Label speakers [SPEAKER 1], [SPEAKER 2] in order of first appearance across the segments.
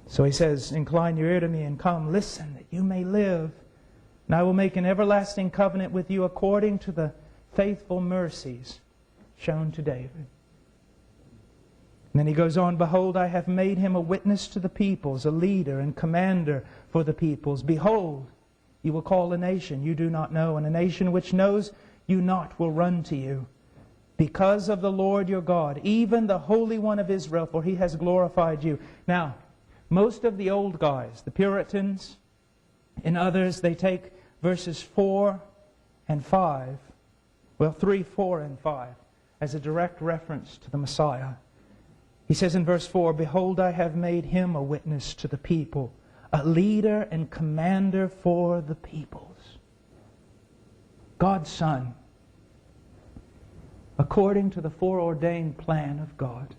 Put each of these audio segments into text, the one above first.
[SPEAKER 1] So he says, incline your ear to me and come, listen, that you may live. And I will make an everlasting covenant with you according to the faithful mercies shown to David. And then he goes on, behold, I have made him a witness to the peoples, a leader and commander for the peoples. Behold, you will call a nation you do not know, and a nation which knows you not will run to you. Because of the Lord your God, even the Holy One of Israel, for He has glorified you. Now, most of the old guys, the Puritans and others, they take verses 4 and 5, well, 3, 4, and 5, as a direct reference to the Messiah. He says in verse 4, behold, I have made him a witness to the people, a leader and commander for the peoples. God's Son, according to the foreordained plan of God,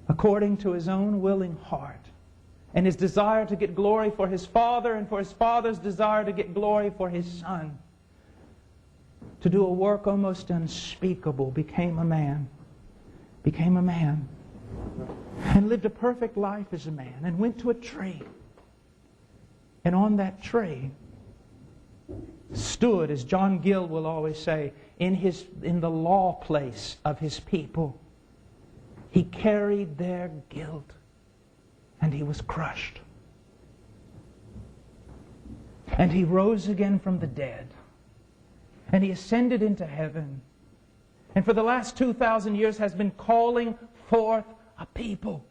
[SPEAKER 1] according to His own willing heart, and His desire to get glory for His Father, and for His Father's desire to get glory for His Son, to do a work almost unspeakable, became a man, and lived a perfect life as a man, and went to a tree. And on that tree stood, as John Gill will always say, in the law place of His people. He carried their guilt, and He was crushed. And He rose again from the dead, and He ascended into heaven, and for the last 2,000 years has been calling forth a people.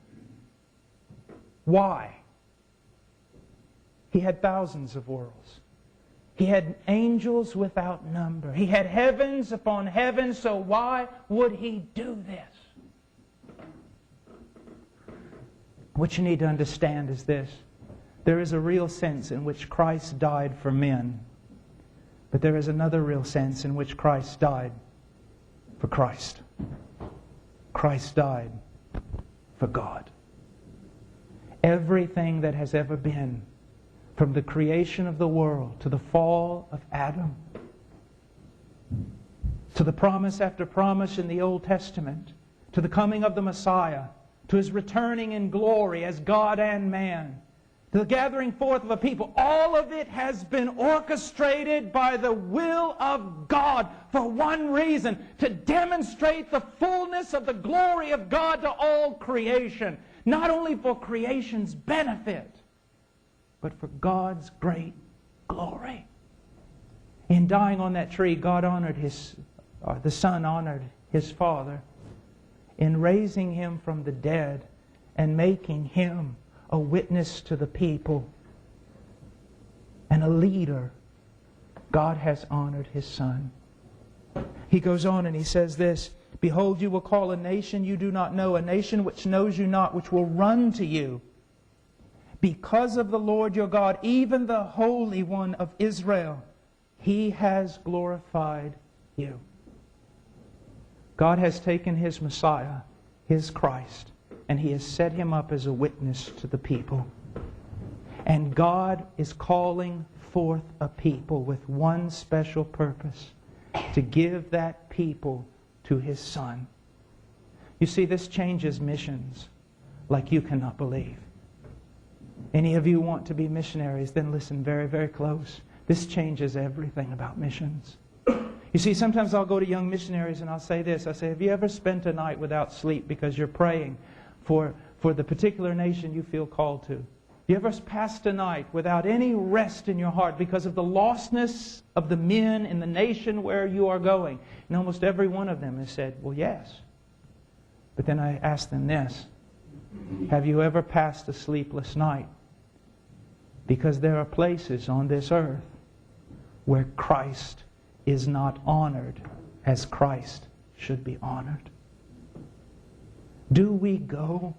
[SPEAKER 1] Why? He had thousands of worlds. He had angels without number. He had heavens upon heavens, so why would He do this? What you need to understand is this. There is a real sense in which Christ died for men, but there is another real sense in which Christ died for Christ. Christ died for God. Everything that has ever been, from the creation of the world to the fall of Adam, to the promise after promise in the Old Testament, to the coming of the Messiah, to His returning in glory as God and man, to the gathering forth of a people, all of it has been orchestrated by the will of God for one reason: to demonstrate the fullness of the glory of God to all creation. Not only for creation's benefit, but for God's great glory. In dying on that tree, God honored the Son honored His Father in raising Him from the dead and making Him a witness to the people and a leader. God has honored His Son. He goes on and he says this, behold, you will call a nation you do not know, a nation which knows you not, which will run to you. Because of the Lord your God, even the Holy One of Israel, He has glorified you. God has taken His Messiah, His Christ, and He has set Him up as a witness to the people. And God is calling forth a people with one special purpose: to give that people to His Son. You see, this changes missions like you cannot believe. Any of you want to be missionaries, then listen very, very close. This changes everything about missions. You see, sometimes I'll go to young missionaries and I'll say this. I say, have you ever spent a night without sleep because you're praying for the particular nation you feel called to? You ever passed a night without any rest in your heart because of the lostness of the men in the nation where you are going? And almost every one of them has said, well, yes. But then I ask them this: have you ever passed a sleepless night because there are places on this earth where Christ is not honored as Christ should be honored? Do we go?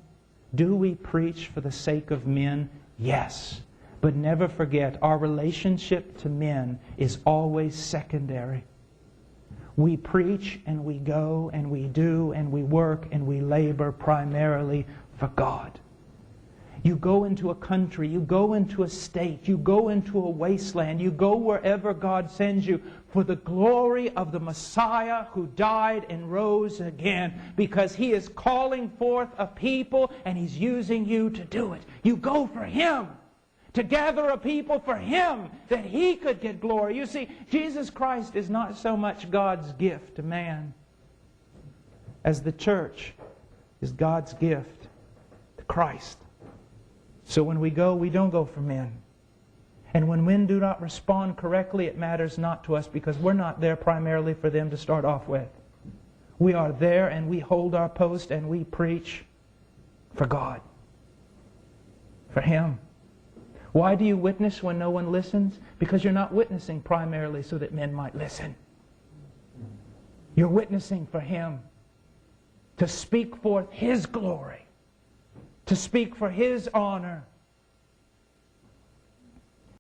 [SPEAKER 1] Do we preach for the sake of men? Yes. But never forget, our relationship to men is always secondary. We preach and we go and we do and we work and we labor primarily for God. You go into a country, you go into a state, you go into a wasteland, you go wherever God sends you for the glory of the Messiah who died and rose again, because He is calling forth a people and He's using you to do it. You go for Him, to gather a people for Him, that He could get glory. You see, Jesus Christ is not so much God's gift to man as the church is God's gift to Christ. So when we don't go for men. And when men do not respond correctly, it matters not to us, because we're not there primarily for them to start off with. We are there and we hold our post and we preach for God, for Him. Why do you witness when no one listens? Because you're not witnessing primarily so that men might listen. You're witnessing for Him, to speak forth His glory, to speak for His honor,